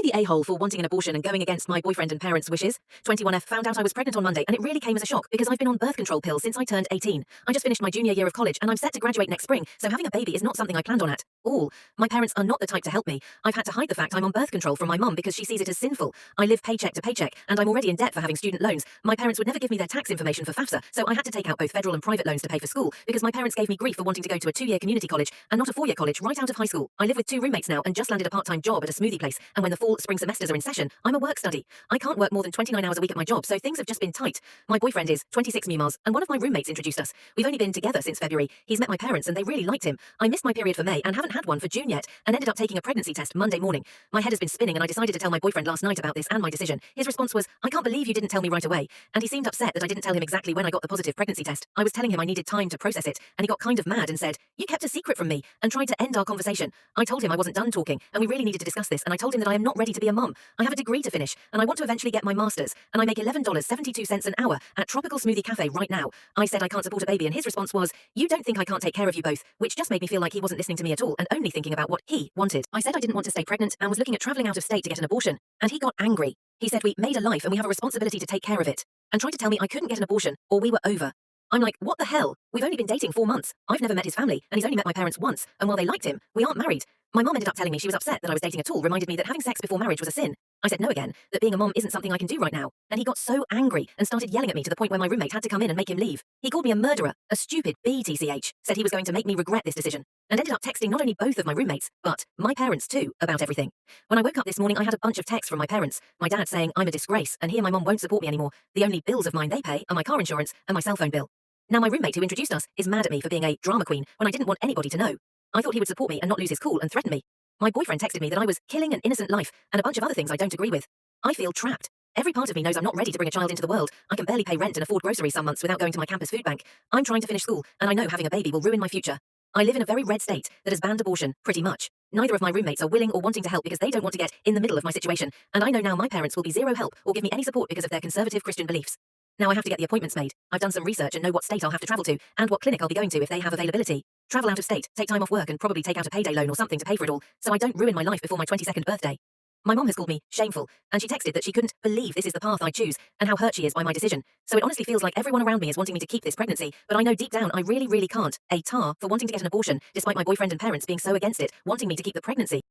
the a-hole for wanting an abortion and going against my boyfriend and parents' wishes? 21F found out I was pregnant on Monday, and it really came as a shock because I've been on birth control pills since I turned 18. I just finished my junior year of college and I'm set to graduate next spring, so having a baby is not something I planned on at all. My parents are not the type to help me. I've had to hide the fact I'm on birth control from my mum because she sees it as sinful. I live paycheck to paycheck, and I'm already in debt for having student loans. My parents would never give me their tax information for FAFSA, so I had to take out both federal and private loans to pay for school because my parents gave me grief for wanting to go to a 2-year community college and not a 4-year college right out of high school. I live with 2 roommates now and just landed a part-time job at a smoothie place, and when the fall-spring semesters are in session, I'm a work study. I can't work more than 29 hours a week at my job, so things have just been tight. My boyfriend is 26 Mars, and one of my roommates introduced us. We've only been together since February. He's met my parents and they really liked him. I missed my period for May and haven't had one for June yet, and ended up taking a pregnancy test Monday morning. My head has been spinning and I decided to tell my boyfriend last night about this and my decision. His response was, "I can't believe you didn't tell me right away," and he seemed upset that I didn't tell him exactly when I got the positive pregnancy test. I was telling him I needed time to process it, and he got kind of mad and said, "You kept a secret from me," and tried to end our conversation. I told him I wasn't done talking and we really needed to discuss this, and I told him that I am not ready to be a mum. I have a degree to finish and I want to eventually get my master's, and I make $11.72 an hour at Tropical Smoothie Cafe right now. I said I can't support a baby, and his response was, "You don't think I can't take care of you both," which just made me feel like he wasn't listening to me at all and only thinking about what he wanted. I said I didn't want to stay pregnant and was looking at traveling out of state to get an abortion, and he got angry. He said we made a life and we have a responsibility to take care of it, and tried to tell me I couldn't get an abortion or we were over. I'm like, what the hell? We've only been dating 4 months. I've never met his family, and he's only met my parents once, and while they liked him, we aren't married. My mum ended up telling me she was upset that I was dating at all, reminded me that having sex before marriage was a sin. I said no again, that being a mom isn't something I can do right now, and he got so angry and started yelling at me to the point where my roommate had to come in and make him leave. He called me a murderer, a stupid BTCH, said he was going to make me regret this decision, and ended up texting not only both of my roommates, but my parents too, about everything. When I woke up this morning, I had a bunch of texts from my parents, my dad saying I'm a disgrace, and he and my mum won't support me anymore. The only bills of mine they pay are my car insurance and my cell phone bill. Now my roommate who introduced us is mad at me for being a drama queen when I didn't want anybody to know. I thought he would support me and not lose his cool and threaten me. My boyfriend texted me that I was killing an innocent life and a bunch of other things I don't agree with. I feel trapped. Every part of me knows I'm not ready to bring a child into the world. I can barely pay rent and afford groceries some months without going to my campus food bank. I'm trying to finish school, and I know having a baby will ruin my future. I live in a very red state that has banned abortion, pretty much. Neither of my roommates are willing or wanting to help because they don't want to get in the middle of my situation, and I know now my parents will be zero help or give me any support because of their conservative Christian beliefs. Now I have to get the appointments made. I've done some research and know what state I'll have to travel to, and what clinic I'll be going to if they have availability. Travel out of state, take time off work, and probably take out a payday loan or something to pay for it all, so I don't ruin my life before my 22nd birthday. My mom has called me shameful, and she texted that she couldn't believe this is the path I choose, and how hurt she is by my decision. So it honestly feels like everyone around me is wanting me to keep this pregnancy, but I know deep down I really, really can't. Aitah for wanting to get an abortion, despite my boyfriend and parents being so against it, wanting me to keep the pregnancy.